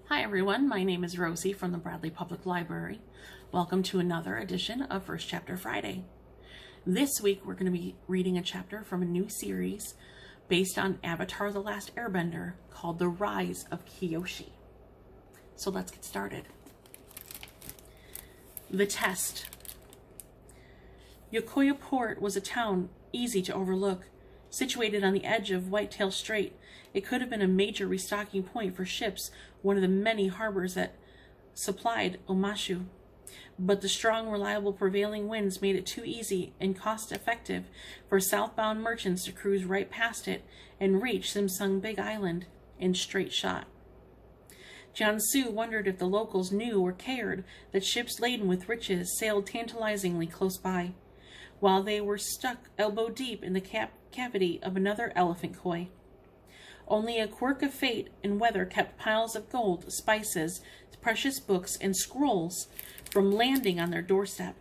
Hi everyone, my name is Rosie from the Bradley Public Library. Welcome to another edition of First Chapter Friday. This week we're going to be reading a chapter from a new series based on Avatar: The Last Airbender called The Rise of Kyoshi. So let's get started. The Test. Yokoya Port was a town easy to overlook. Situated on the edge of Whitetail Strait, it could have been a major restocking point for ships, one of the many harbors that supplied Omashu. But the strong, reliable prevailing winds made it too easy and cost-effective for southbound merchants to cruise right past it and reach Simsung Big Island in straight shot. Jiansu wondered if the locals knew or cared that ships laden with riches sailed tantalizingly close by, while they were stuck elbow-deep in the cavity of another elephant koi. Only a quirk of fate and weather kept piles of gold, spices, precious books, and scrolls from landing on their doorstep.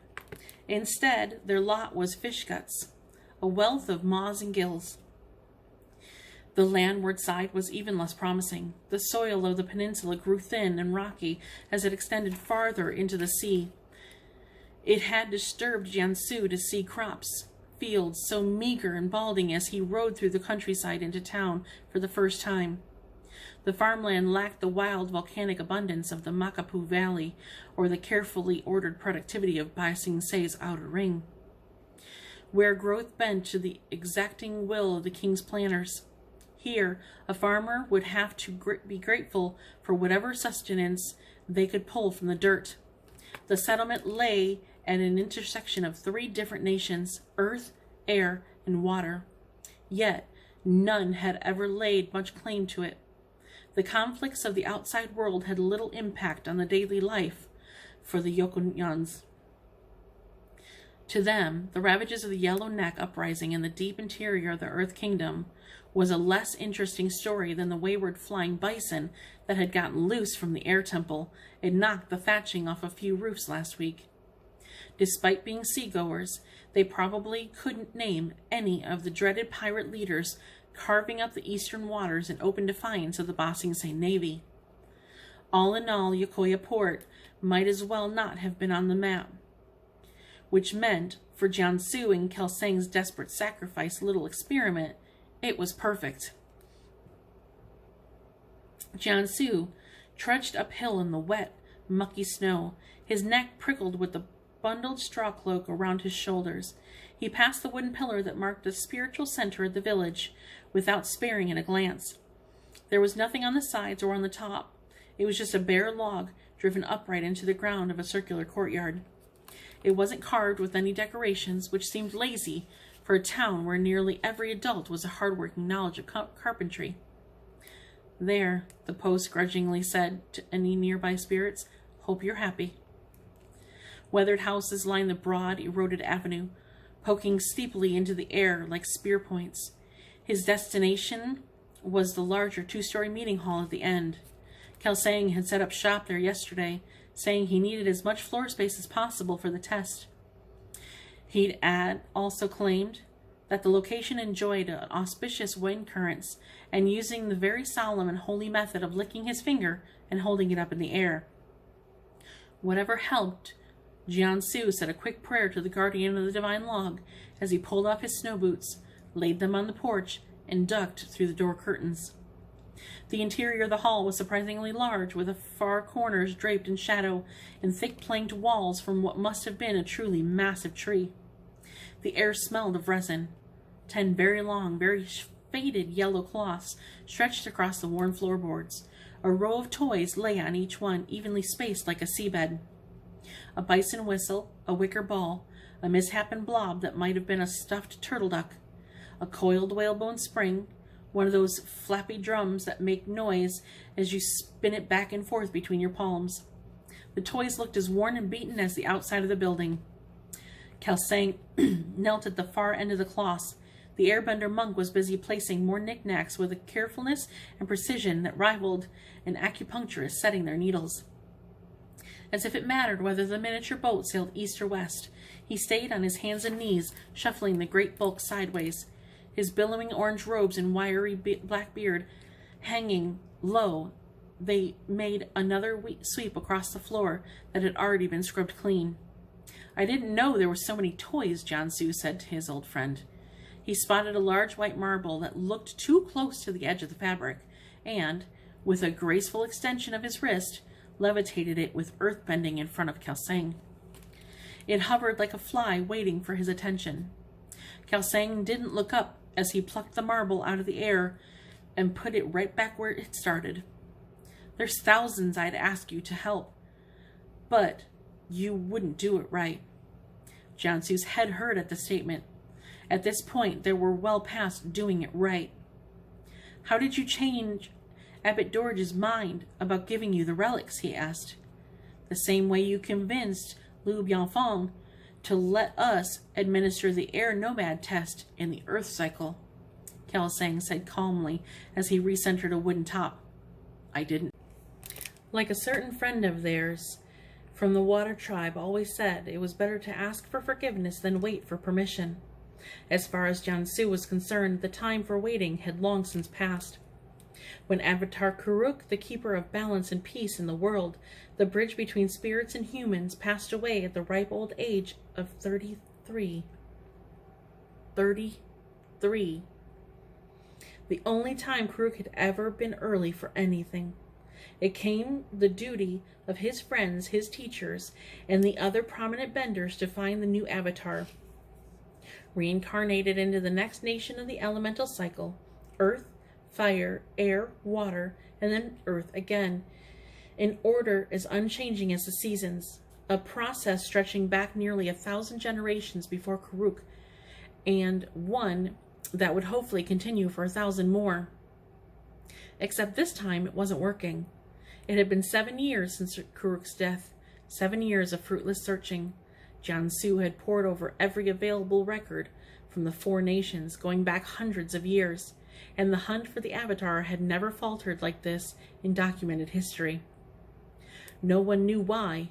Instead, their lot was fish guts, a wealth of maws and gills. The landward side was even less promising. The soil of the peninsula grew thin and rocky as it extended farther into the sea. It had disturbed Jiansu to see crops, fields so meager and balding as he rode through the countryside into town for the first time. The farmland lacked the wild volcanic abundance of the Makapu Valley or the carefully ordered productivity of Ba Sing Se's outer ring, where growth bent to the exacting will of the king's planners. Here, a farmer would have to be grateful for whatever sustenance they could pull from the dirt. The settlement lay at an intersection of three different nations: earth, air, and water. Yet, none had ever laid much claim to it. The conflicts of the outside world had little impact on the daily life for the Yokonyans. To them, the ravages of the Yellow Neck uprising in the deep interior of the Earth Kingdom was a less interesting story than the wayward flying bison that had gotten loose from the air temple and knocked the thatching off a few roofs last week. Despite being seagoers, they probably couldn't name any of the dreaded pirate leaders carving up the eastern waters in open defiance of the Ba Sing Se Navy. All in all, Yokoya Port might as well not have been on the map, which meant, for Jiansu and Kelsang's desperate sacrifice little experiment, it was perfect. Jiansu trudged uphill in the wet, mucky snow, his neck prickled with the bundled straw cloak around his shoulders. He passed the wooden pillar that marked the spiritual center of the village without sparing it a glance. There was nothing on the sides or on the top. It was just a bare log driven upright into the ground of a circular courtyard. It wasn't carved with any decorations, which seemed lazy for a town where nearly every adult was a hard-working knowledge of carpentry. "There," the post grudgingly said to any nearby spirits. "Hope you're happy." Weathered houses lined the broad, eroded avenue, poking steeply into the air like spear points. His destination was the larger two-story meeting hall at the end. Kelsang had set up shop there yesterday, saying he needed as much floor space as possible for the test. He'd also claimed that the location enjoyed auspicious wind currents and using the very solemn and holy method of licking his finger and holding it up in the air. Whatever helped, Jiansu said a quick prayer to the guardian of the divine log as he pulled off his snow boots, laid them on the porch, and ducked through the door curtains. The interior of the hall was surprisingly large, with the far corners draped in shadow and thick planked walls from what must have been a truly massive tree. The air smelled of resin. 10 very long, very faded yellow cloths stretched across the worn floorboards. A row of toys lay on each one, evenly spaced like a seabed. A bison whistle, a wicker ball, a misshapen blob that might have been a stuffed turtle duck, a coiled whalebone spring, one of those flappy drums that make noise as you spin it back and forth between your palms. The toys looked as worn and beaten as the outside of the building. Kelsang knelt at the far end of the cloths. The airbender monk was busy placing more knickknacks with a carefulness and precision that rivaled an acupuncturist setting their needles. As if it mattered whether the miniature boat sailed east or west, he stayed on his hands and knees, shuffling the great bulk sideways, his billowing orange robes and wiry black beard hanging low they made another sweep across the floor that had already been scrubbed clean. "I didn't know there were so many toys," Jiansu said to his old friend. He spotted a large white marble that looked too close to the edge of the fabric, and, with a graceful extension of his wrist, levitated it with earthbending in front of Kelsang. It hovered like a fly waiting for his attention. Kelsang didn't look up as he plucked the marble out of the air and put it right back where it started. "There's thousands I'd ask you to help, but you wouldn't do it right." Jiansu's head hurt at the statement. At this point, they were well past doing it right. "How did you change Abbot Dorj's mind about giving you the relics?" he asked. "The same way you convinced Liu Bianfeng to let us administer the air nomad test in the Earth cycle," Kelsang said calmly as he recentered a wooden top. "I didn't." Like a certain friend of theirs from the Water Tribe always said, it was better to ask for forgiveness than wait for permission. As far as Jiansu was concerned, the time for waiting had long since passed. When Avatar Kuruk, the keeper of balance and peace in the world, the bridge between spirits and humans, passed away at the ripe old age of 33. 33. The only time Kuruk had ever been early for anything. It came the duty of his friends, his teachers, and the other prominent benders to find the new avatar, reincarnated into the next nation of the elemental cycle: earth, fire, air, water, and then earth again, in order as unchanging as the seasons, a process stretching back nearly 1,000 generations before Kuruk, and one that would hopefully continue for 1,000 more. Except this time it wasn't working. It had been 7 years since Kuruk's death, 7 years of fruitless searching. Jiansu had pored over every available record from the 4 nations, going back hundreds of years, and the hunt for the Avatar had never faltered like this in documented history. No one knew why,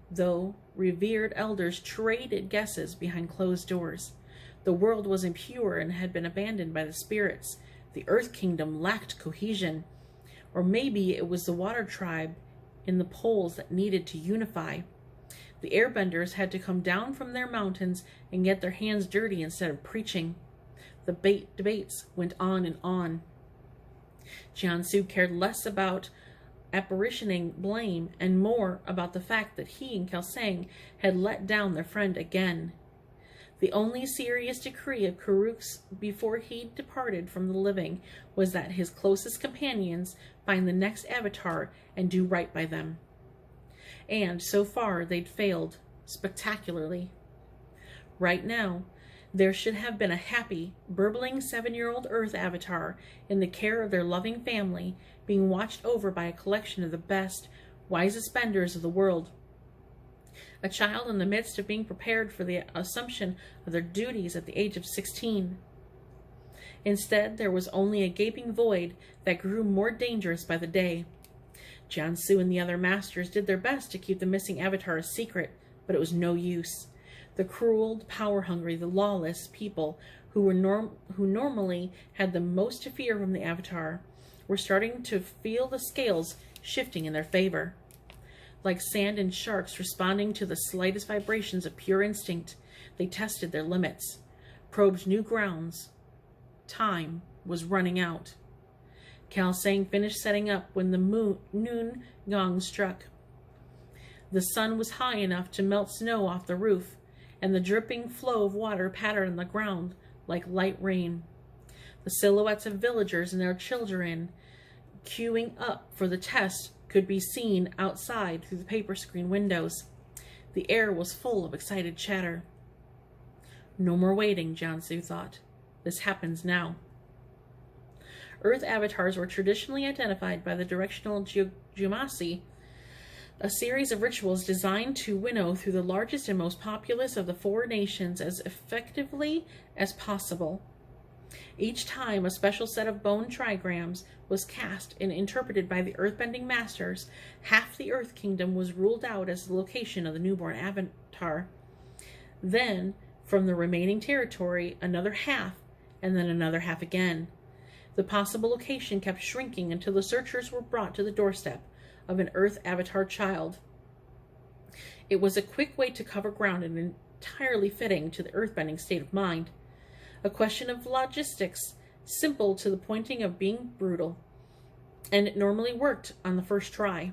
though revered elders traded guesses behind closed doors. The world was impure and had been abandoned by the spirits. The Earth Kingdom lacked cohesion. Or maybe it was the Water Tribe in the poles that needed to unify. The Airbenders had to come down from their mountains and get their hands dirty instead of preaching. The debates went on and on. Jiansu cared less about apparitioning blame and more about the fact that he and Kelsang had let down their friend again. The only serious decree of Kuruk's before he departed from the living was that his closest companions find the next avatar and do right by them. And so far they'd failed spectacularly. Right now, there should have been a happy, burbling 7-year-old Earth avatar in the care of their loving family, being watched over by a collection of the best, wisest benders of the world. A child in the midst of being prepared for the assumption of their duties at the age of 16. Instead, there was only a gaping void that grew more dangerous by the day. Jiansu and the other masters did their best to keep the missing avatar a secret, but it was no use. The cruel, the power-hungry, the lawless people who normally had the most to fear from the avatar were starting to feel the scales shifting in their favor. Like sand and sharks responding to the slightest vibrations of pure instinct, they tested their limits, probed new grounds. Time was running out. Kelsang finished setting up when the noon gong struck. The sun was high enough to melt snow off the roof, and the dripping flow of water pattered on the ground like light rain. The silhouettes of villagers and their children queuing up for the test could be seen outside through the paper screen windows. The air was full of excited chatter. No more waiting, Jiansu thought. This happens now. Earth avatars were traditionally identified by the directional geomancy, a series of rituals designed to winnow through the largest and most populous of the 4 nations as effectively as possible. Each time a special set of bone trigrams was cast and interpreted by the earthbending masters, half the Earth Kingdom was ruled out as the location of the newborn avatar. Then, from the remaining territory, another half, and then another half again. The possible location kept shrinking until the searchers were brought to the doorstep of an Earth Avatar child. It was a quick way to cover ground and entirely fitting to the earthbending state of mind. A question of logistics, simple to the pointing of being brutal. And it normally worked on the first try.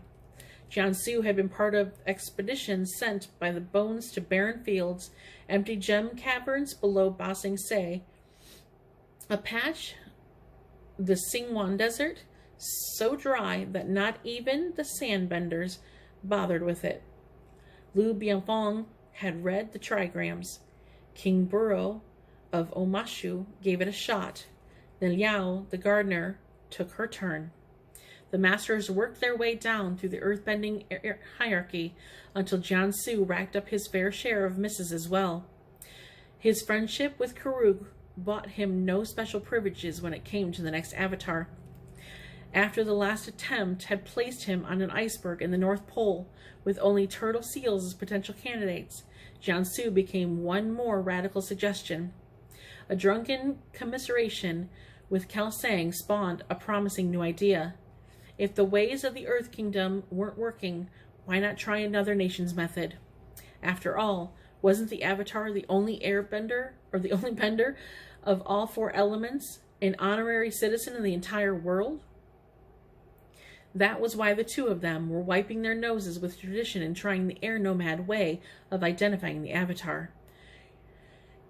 Jiansu had been part of expeditions sent by the bones to barren fields, empty gem caverns below Ba Sing Se, a patch, the Xingwan Desert, so dry that not even the sandbenders bothered with it. Lu Bianfeng had read the trigrams. King Buro of Omashu gave it a shot. Then Liao, the gardener, took her turn. The masters worked their way down through the earthbending hierarchy until Jiansu racked up his fair share of misses as well. His friendship with Karug bought him no special privileges when it came to the next avatar. After the last attempt had placed him on an iceberg in the North Pole with only turtle seals as potential candidates, Jiansu became one more radical suggestion. A drunken commiseration with Kelsang spawned a promising new idea. If the ways of the Earth Kingdom weren't working, why not try another nation's method? After all, wasn't the Avatar the only airbender, or the only bender of all four elements, an honorary citizen of the entire world? That was why the two of them were wiping their noses with tradition and trying the air nomad way of identifying the Avatar.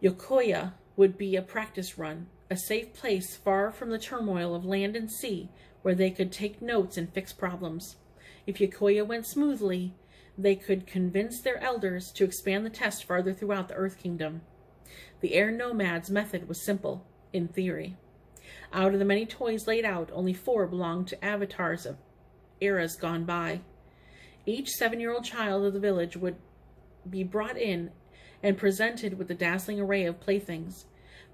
Yokoya would be a practice run, a safe place far from the turmoil of land and sea, where they could take notes and fix problems. If Yokoya went smoothly, they could convince their elders to expand the test farther throughout the Earth Kingdom. The air nomad's method was simple, in theory. Out of the many toys laid out, only 4 belonged to avatars of eras gone by. Each 7-year-old child of the village would be brought in and presented with a dazzling array of playthings.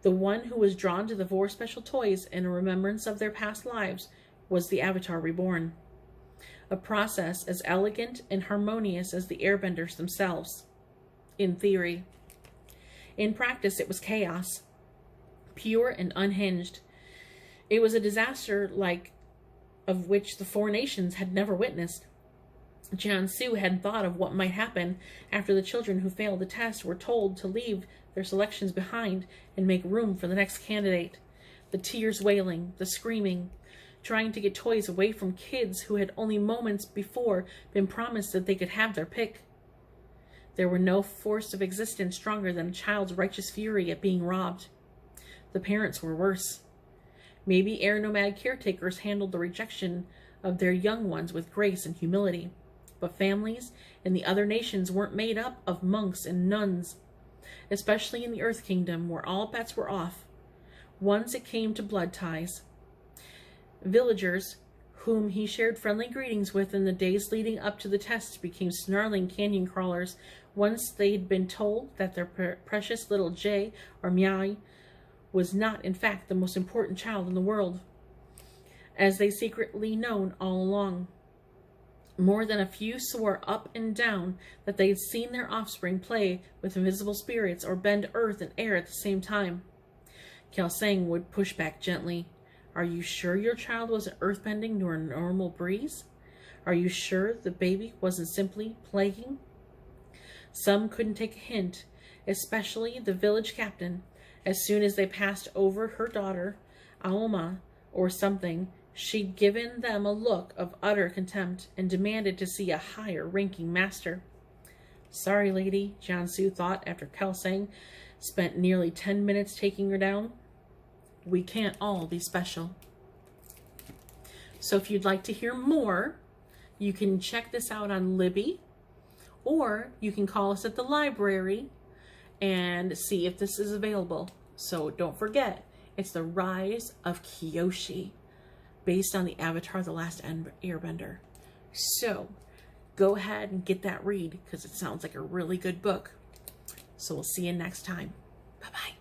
The one who was drawn to the 4 special toys in a remembrance of their past lives was the Avatar reborn. A process as elegant and harmonious as the airbenders themselves. In theory. In practice, it was chaos. Pure and unhinged. It was a disaster like of which the 4 nations had never witnessed. Jiansu had thought of what might happen after the children who failed the test were told to leave their selections behind and make room for the next candidate. The tears wailing, the screaming, trying to get toys away from kids who had only moments before been promised that they could have their pick. There were no force of existence stronger than a child's righteous fury at being robbed. The parents were worse. Maybe air nomad caretakers handled the rejection of their young ones with grace and humility, but families in the other nations weren't made up of monks and nuns, especially in the Earth Kingdom where all bets were off, once it came to blood ties. Villagers, whom he shared friendly greetings with in the days leading up to the test, became snarling canyon crawlers once they'd been told that their precious little Jay or Miai was not, in fact, the most important child in the world, as they secretly known all along. More than a few swore up and down that they had seen their offspring play with invisible spirits or bend earth and air at the same time. Kelsang would push back gently. Are you sure your child wasn't earthbending nor a normal breeze? Are you sure the baby wasn't simply plaguing? Some couldn't take a hint, especially the village captain. As soon as they passed over her daughter, Aoma, or something, she'd given them a look of utter contempt and demanded to see a higher-ranking master. Sorry, lady, Jiansu thought after Kelsang spent nearly 10 minutes taking her down. We can't all be special. So if you'd like to hear more, you can check this out on Libby, or you can call us at the library and see if this is available. So don't forget, it's The Rise of Kyoshi, based on the Avatar, The Last Airbender. So go ahead and get that read because it sounds like a really good book. So we'll see you next time. Bye-bye.